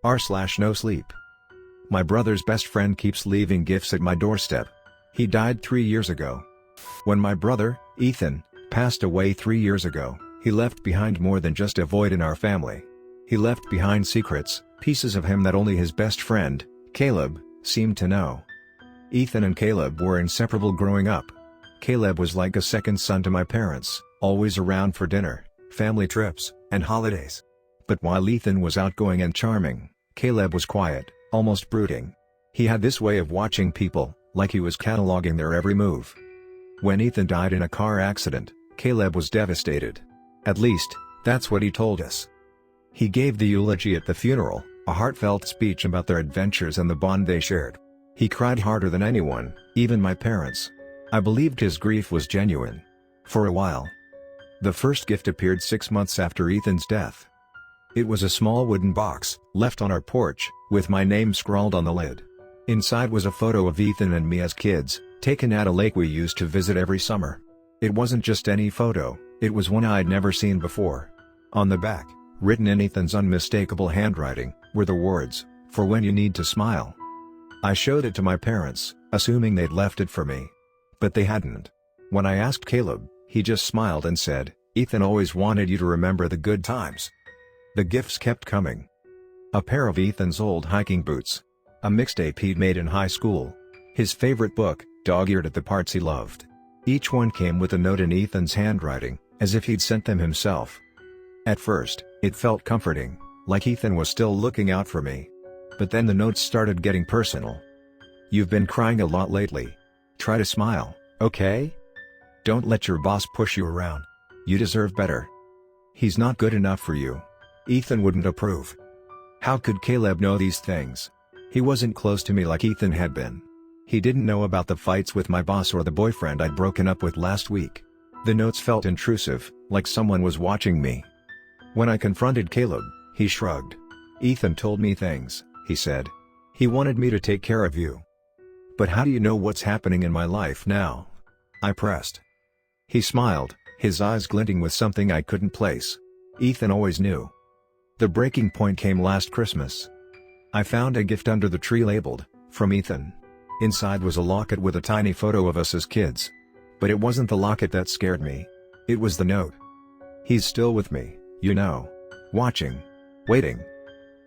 r/NoSleep. My brother's best friend keeps leaving gifts at my doorstep. He died 3 years ago. When my brother, Ethan, passed away 3 years ago, he left behind more than just a void in our family. He left behind secrets, pieces of him that only his best friend, Caleb, seemed to know. Ethan and Caleb were inseparable growing up. Caleb was like a second son to my parents, always around for dinner, family trips, and holidays. But while Ethan was outgoing and charming, Caleb was quiet, almost brooding. He had this way of watching people, like he was cataloging their every move. When Ethan died in a car accident, Caleb was devastated. At least, that's what he told us. He gave the eulogy at the funeral, a heartfelt speech about their adventures and the bond they shared. He cried harder than anyone, even my parents. I believed his grief was genuine. For a while. The first gift appeared 6 months after Ethan's death. It was a small wooden box, left on our porch, with my name scrawled on the lid. Inside was a photo of Ethan and me as kids, taken at a lake we used to visit every summer. It wasn't just any photo, it was one I'd never seen before. On the back, written in Ethan's unmistakable handwriting, were the words, "For when you need to smile." I showed it to my parents, assuming they'd left it for me. But they hadn't. When I asked Caleb, he just smiled and said, "Ethan always wanted you to remember the good times." The gifts kept coming. A pair of Ethan's old hiking boots. A mixtape he'd made in high school. His favorite book, dog-eared at the parts he loved. Each one came with a note in Ethan's handwriting, as if he'd sent them himself. At first, it felt comforting, like Ethan was still looking out for me. But then the notes started getting personal. "You've been crying a lot lately. Try to smile, okay? Don't let your boss push you around. You deserve better. He's not good enough for you. Ethan wouldn't approve." How could Caleb know these things? He wasn't close to me like Ethan had been. He didn't know about the fights with my boss or the boyfriend I'd broken up with last week. The notes felt intrusive, like someone was watching me. When I confronted Caleb, he shrugged. "Ethan told me things," he said. "He wanted me to take care of you." "But how do you know what's happening in my life now?" I pressed. He smiled, his eyes glinting with something I couldn't place. "Ethan always knew." The breaking point came last Christmas. I found a gift under the tree labeled, "From Ethan." Inside was a locket with a tiny photo of us as kids. But it wasn't the locket that scared me. It was the note. "He's still with me, you know. Watching. Waiting."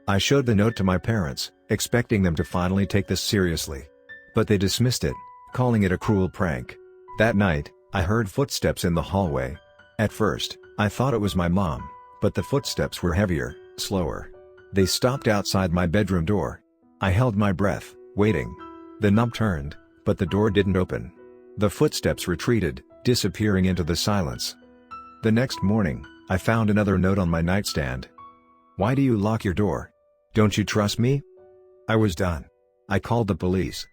I showed the note to my parents, expecting them to finally take this seriously. But they dismissed it, calling it a cruel prank. That night, I heard footsteps in the hallway. At first, I thought it was my mom, but the footsteps were heavier, slower. They stopped outside my bedroom door. I held my breath, waiting. The knob turned, but the door didn't open. The footsteps retreated, disappearing into the silence. The next morning, I found another note on my nightstand. "Why do you lock your door? Don't you trust me?" I was done. I called the police.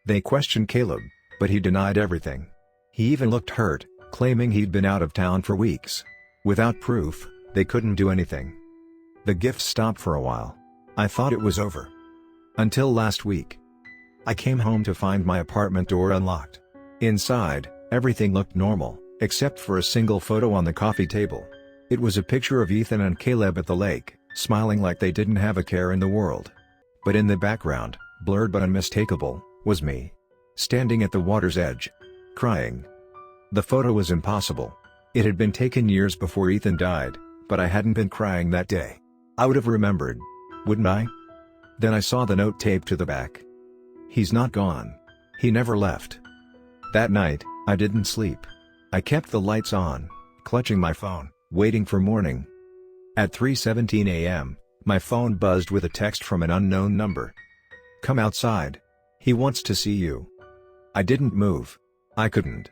They questioned Caleb, but he denied everything. He even looked hurt, claiming he'd been out of town for weeks. Without proof, they couldn't do anything. The gifts stopped for a while. I thought it was over. Until last week. I came home to find my apartment door unlocked. Inside, everything looked normal, except for a single photo on the coffee table. It was a picture of Ethan and Caleb at the lake, smiling like they didn't have a care in the world. But in the background, blurred but unmistakable, was me. Standing at the water's edge. Crying. The photo was impossible. It had been taken years before Ethan died, but I hadn't been crying that day. I would have remembered. Wouldn't I? Then I saw the note taped to the back. "He's not gone. He never left." That night, I didn't sleep. I kept the lights on, clutching my phone, waiting for morning. At 3:17 a.m., my phone buzzed with a text from an unknown number. "Come outside. He wants to see you." I didn't move. I couldn't.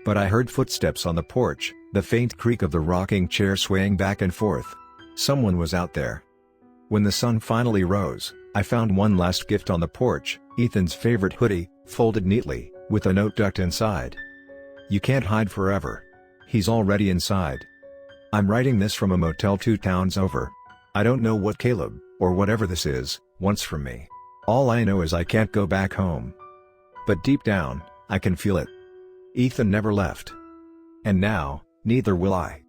But I heard footsteps on the porch, the faint creak of the rocking chair swaying back and forth. Someone was out there. When the sun finally rose, I found one last gift on the porch, Ethan's favorite hoodie, folded neatly, with a note tucked inside. "You can't hide forever. He's already inside." I'm writing this from a motel 2 towns over. I don't know what Caleb, or whatever this is, wants from me. All I know is I can't go back home. But deep down, I can feel it. Ethan never left. And now, neither will I.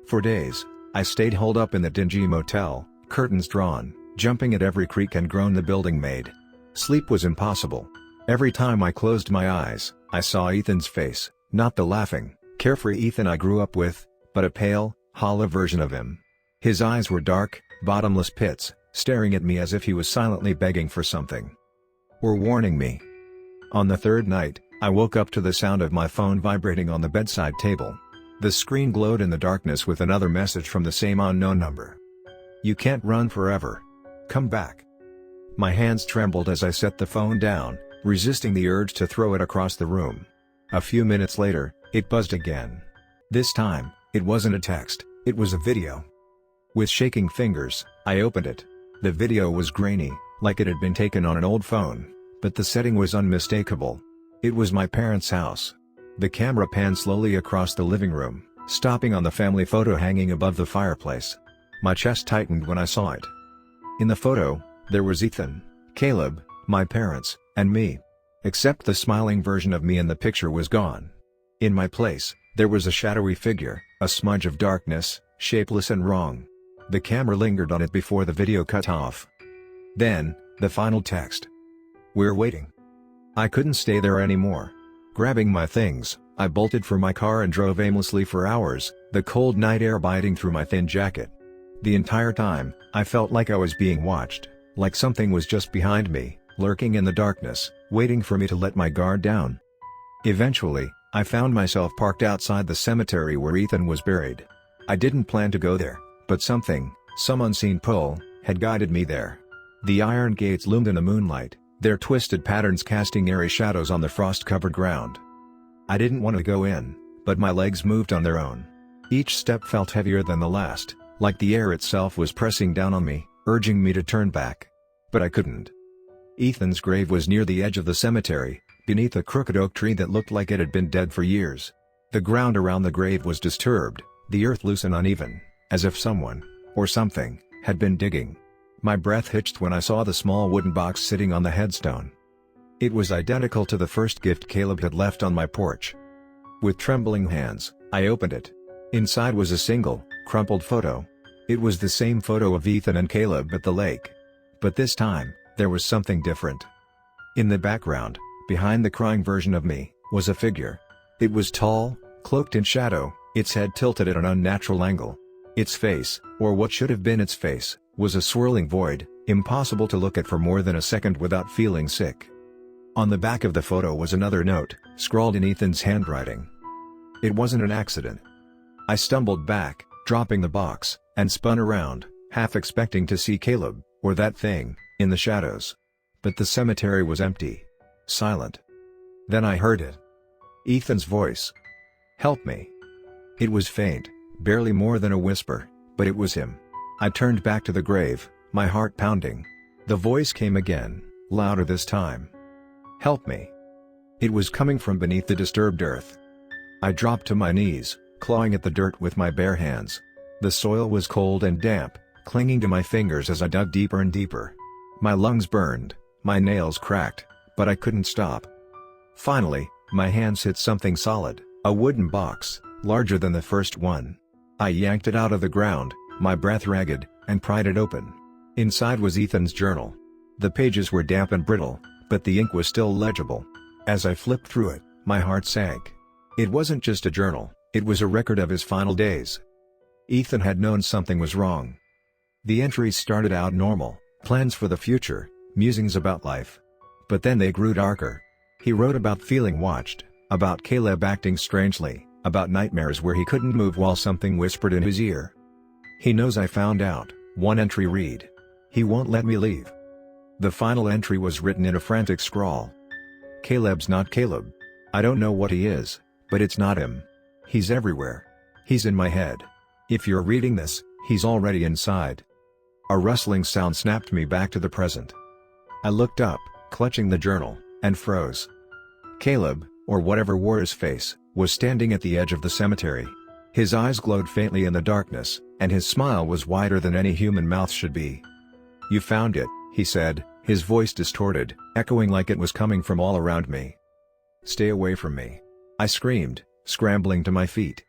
For days, I stayed holed up in the dingy motel, curtains drawn, jumping at every creak and groan the building made. Sleep was impossible. Every time I closed my eyes, I saw Ethan's face, not the laughing, carefree Ethan I grew up with, but a pale, hollow version of him. His eyes were dark, bottomless pits, staring at me as if he was silently begging for something. Or warning me. On the third night, I woke up to the sound of my phone vibrating on the bedside table. The screen glowed in the darkness with another message from the same unknown number. "You can't run forever. Come back." My hands trembled as I set the phone down, resisting the urge to throw it across the room. A few minutes later, it buzzed again. This time, it wasn't a text, it was a video. With shaking fingers, I opened it. The video was grainy, like it had been taken on an old phone, but the setting was unmistakable. It was my parents' house. The camera panned slowly across the living room, stopping on the family photo hanging above the fireplace. My chest tightened when I saw it. In the photo, there was Ethan, Caleb, my parents, and me. Except the smiling version of me in the picture was gone. In my place, there was a shadowy figure, a smudge of darkness, shapeless and wrong. The camera lingered on it before the video cut off. Then, the final text. "We're waiting." I couldn't stay there anymore. Grabbing my things, I bolted for my car and drove aimlessly for hours, the cold night air biting through my thin jacket. The entire time, I felt like I was being watched, like something was just behind me, lurking in the darkness, waiting for me to let my guard down. Eventually, I found myself parked outside the cemetery where Ethan was buried. I didn't plan to go there, but some unseen pull, had guided me there. The iron gates loomed in the moonlight, their twisted patterns casting airy shadows on the frost-covered ground. I didn't want to go in, but my legs moved on their own. Each step felt heavier than the last, like the air itself was pressing down on me, urging me to turn back. But I couldn't. Ethan's grave was near the edge of the cemetery, beneath a crooked oak tree that looked like it had been dead for years. The ground around the grave was disturbed, the earth loose and uneven, as if someone, or something, had been digging. My breath hitched when I saw the small wooden box sitting on the headstone. It was identical to the first gift Caleb had left on my porch. With trembling hands, I opened it. Inside was a single, crumpled photo. It was the same photo of Ethan and Caleb at the lake. But this time, there was something different. In the background, behind the crying version of me, was a figure. It was tall, cloaked in shadow, its head tilted at an unnatural angle. Its face, or what should have been its face, was a swirling void, impossible to look at for more than a second without feeling sick. On the back of the photo was another note, scrawled in Ethan's handwriting. It wasn't an accident. I stumbled back, dropping the box, and spun around, half expecting to see Caleb, or that thing, in the shadows. But the cemetery was empty. Silent. Then I heard it. Ethan's voice. "Help me." It was faint, barely more than a whisper, but it was him. I turned back to the grave, my heart pounding. The voice came again, louder this time. "Help me." It was coming from beneath the disturbed earth. I dropped to my knees, clawing at the dirt with my bare hands. The soil was cold and damp, clinging to my fingers as I dug deeper and deeper. My lungs burned, my nails cracked, but I couldn't stop. Finally, my hands hit something solid, a wooden box, larger than the first one. I yanked it out of the ground, my breath ragged, and pried it open. Inside was Ethan's journal. The pages were damp and brittle, but the ink was still legible. As I flipped through it, my heart sank. It wasn't just a journal, it was a record of his final days. Ethan had known something was wrong. The entries started out normal, plans for the future, musings about life. But then they grew darker. He wrote about feeling watched, about Caleb acting strangely, about nightmares where he couldn't move while something whispered in his ear. "He knows I found out," one entry read. "He won't let me leave." The final entry was written in a frantic scrawl. "Caleb's not Caleb. I don't know what he is, but it's not him. He's everywhere. He's in my head. If you're reading this, he's already inside." A rustling sound snapped me back to the present. I looked up, clutching the journal, and froze. Caleb, or whatever wore his face, was standing at the edge of the cemetery. His eyes glowed faintly in the darkness, and his smile was wider than any human mouth should be. "You found it," he said, his voice distorted, echoing like it was coming from all around me. "Stay away from me," I screamed, scrambling to my feet.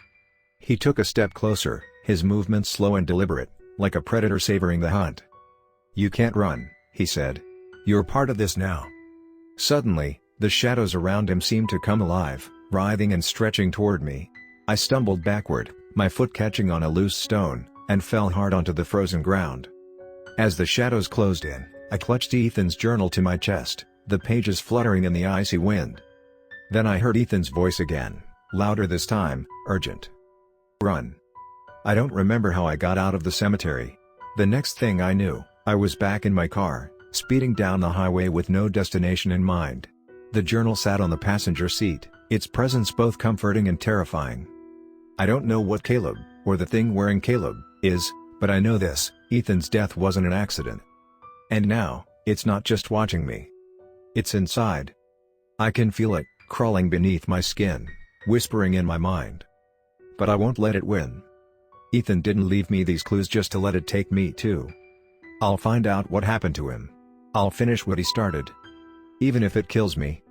He took a step closer, his movements slow and deliberate, like a predator savoring the hunt. "You can't run," he said. "You're part of this now." Suddenly, the shadows around him seemed to come alive, writhing and stretching toward me. I stumbled backward, my foot catching on a loose stone, and fell hard onto the frozen ground. As the shadows closed in, I clutched Ethan's journal to my chest, the pages fluttering in the icy wind. Then I heard Ethan's voice again, louder this time, urgent. "Run." I don't remember how I got out of the cemetery. The next thing I knew, I was back in my car, speeding down the highway with no destination in mind. The journal sat on the passenger seat, its presence both comforting and terrifying. I don't know what Caleb, or the thing wearing Caleb, is, but I know this: Ethan's death wasn't an accident. And now, it's not just watching me. It's inside. I can feel it, crawling beneath my skin, whispering in my mind. But I won't let it win. Ethan didn't leave me these clues just to let it take me too. I'll find out what happened to him. I'll finish what he started. Even if it kills me,